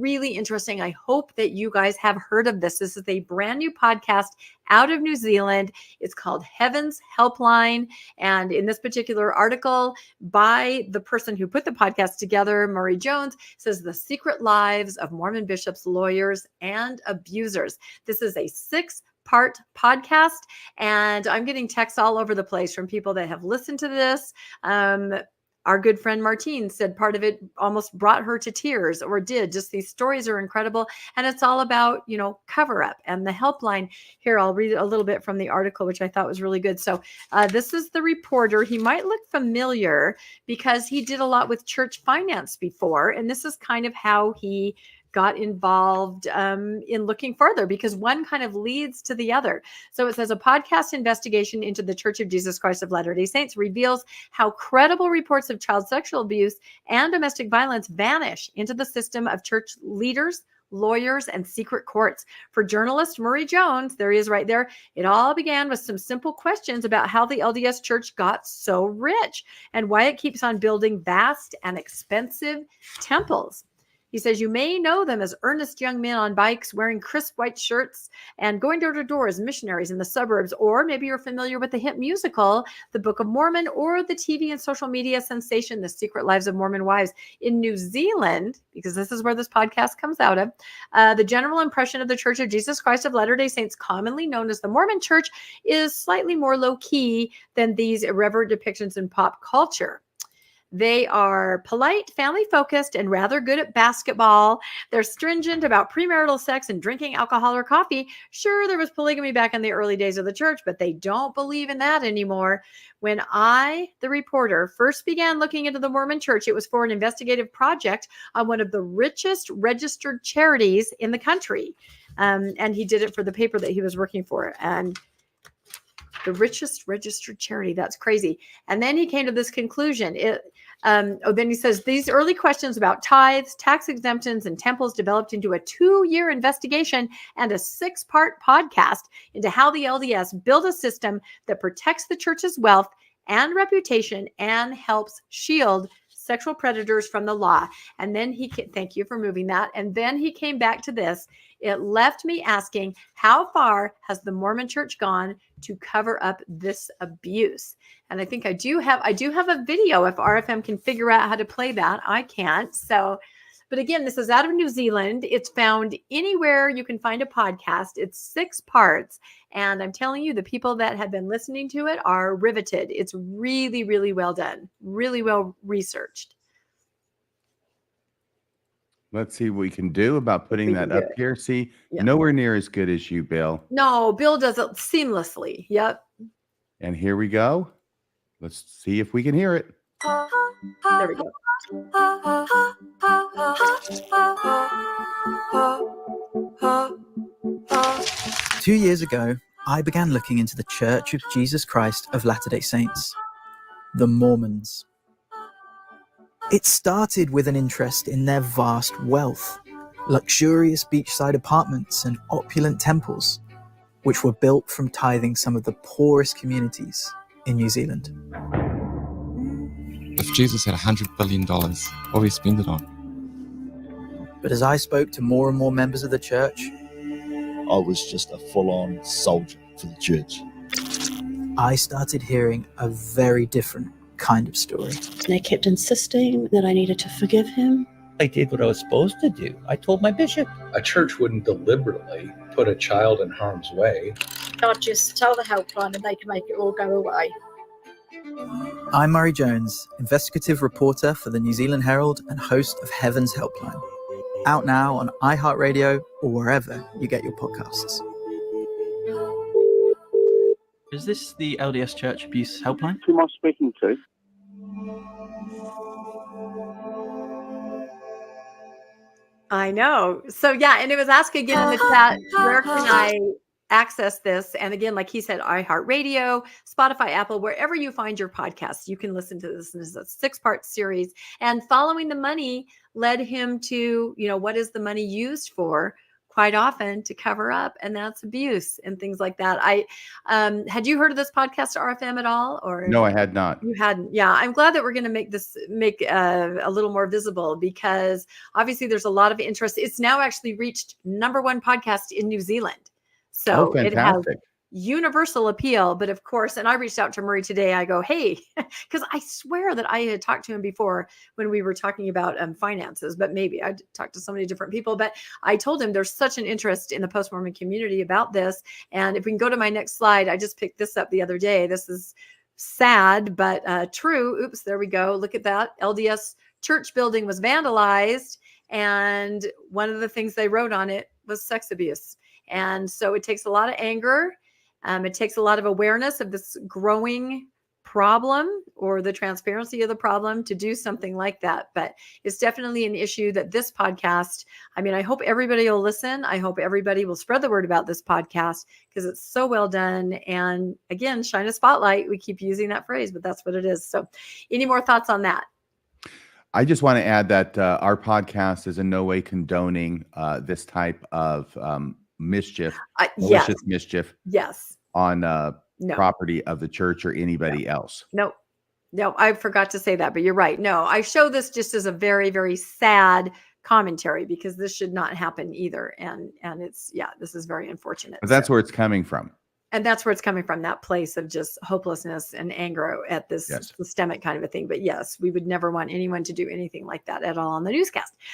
really interesting. I hope that you guys have heard of this. This is a brand new podcast out of New Zealand. It's called Heaven's Helpline. And in this particular article by the person who put the podcast together, Murray Jones, says the secret lives of Mormon bishops, lawyers, and abusers. This is a 6-part podcast, and I'm getting texts all over the place from people that have listened to this. Our good friend Martine said part of it almost brought her to tears, or did. Just these stories are incredible. And it's all about, Coverup and the helpline. Here, I'll read a little bit from the article, which I thought was really good. So this is the reporter. He might look familiar because he did a lot with church finance before. And this is kind of how he got involved in looking further, because one kind of leads to the other. So it says a podcast investigation into the Church of Jesus Christ of Latter-day Saints reveals how credible reports of child sexual abuse and domestic violence vanish into the system of church leaders, lawyers, and secret courts. For journalist Murray Jones, there he is right there, it all began with some simple questions about how the LDS Church got so rich and why it keeps on building vast and expensive temples. He says, you may know them as earnest young men on bikes wearing crisp white shirts and going door to door as missionaries in the suburbs. Or maybe you're familiar with the hit musical, The Book of Mormon, or the TV and social media sensation, The Secret Lives of Mormon Wives. In New Zealand, because this is where this podcast comes out of, the general impression of the Church of Jesus Christ of Latter-day Saints, commonly known as the Mormon Church, is slightly more low-key than these irreverent depictions in pop culture. They are polite, family-focused, and rather good at basketball. They're stringent about premarital sex and drinking alcohol or coffee. Sure, there was polygamy back in the early days of the church, but they don't believe in that anymore. When I, the reporter, first began looking into the Mormon Church, it was for an investigative project on one of the richest registered charities in the country. And he did it for the paper that he was working for. And the richest registered charity. That's crazy. And then he came to this conclusion. Then he says, these early questions about tithes, tax exemptions, and temples developed into a 2-year investigation and a 6-part podcast into how the LDS built a system that protects the church's wealth and reputation and helps shield sexual predators from the law. And then thank you for moving that. And then he came back to this. It left me asking, how far has the Mormon Church gone to cover up this abuse? And I think I do have a video. If RFM can figure out how to play that, I can't. So, but again, this is out of New Zealand. It's found anywhere you can find a podcast. It's 6 parts. And I'm telling you, the people that have been listening to it are riveted. It's really, really well done. Really well researched. Let's see what we can do about putting that up here. See, nowhere near as good as you, Bill. No, Bill does it seamlessly. Yep. And here we go. Let's see if we can hear it. There we go. 2 years ago, I began looking into the Church of Jesus Christ of Latter-day Saints, the Mormons. It started with an interest in their vast wealth, luxurious beachside apartments and opulent temples, which were built from tithing some of the poorest communities in New Zealand. If Jesus had $100 billion, what would he spend it on? But as I spoke to more and more members of the church, I was just a full-on soldier for the church. I started hearing a very different kind of story. They kept insisting that I needed to forgive him. I did what I was supposed to do. I told my bishop. A church wouldn't deliberately put a child in harm's way. I'd just tell the helpline and they can make it all go away. I'm Murray Jones, investigative reporter for the New Zealand Herald and host of Heaven's Helpline. Out now on iHeartRadio or wherever you get your podcasts. Is this the LDS Church Abuse Helpline? Who am I speaking to? I know. So yeah, and it was asked again in the chat, where can I access this? And again, like he said, iHeartRadio, Spotify, Apple, wherever you find your podcasts, you can listen to this. This is a 6-part series. And following the money led him to, what is the money used for? quite often to cover up, and that's abuse and things like that. Had you heard of this podcast RFM at all, or No, I had not. you hadn't? Yeah, I'm glad that we're going to make a little more visible, because obviously there's a lot of interest. It's now actually reached #1 podcast in New Zealand, so it has universal appeal. But of course, and I reached out to Murray today. I go, hey, because I swear that I had talked to him before when we were talking about finances, but maybe I talked to so many different people. But I told him there's such an interest in the post-Mormon community about this. And if we can go to my next slide, I just picked this up the other day. This is sad, but true. Oops, there we go. Look at that. LDS church building was vandalized. And one of the things they wrote on it was sex abuse. And so it takes a lot of anger. It takes a lot of awareness of this growing problem, or the transparency of the problem, to do something like that. But it's definitely an issue that this podcast, I hope everybody will listen. I hope everybody will spread the word about this podcast, because it's so well done. And again, shine a spotlight. We keep using that phrase, but that's what it is. So any more thoughts on that? I just want to add that our podcast is in no way condoning this type of mischief, malicious mischief, on property of the church or anybody else. No, I forgot to say that, but you're right. No, I show this just as a very, very sad commentary, because this should not happen either. And it's, this is very unfortunate. But that's where it's coming from. And that's where it's coming from, that place of just hopelessness and anger at this systemic kind of a thing. But yes, we would never want anyone to do anything like that at all on the newscast.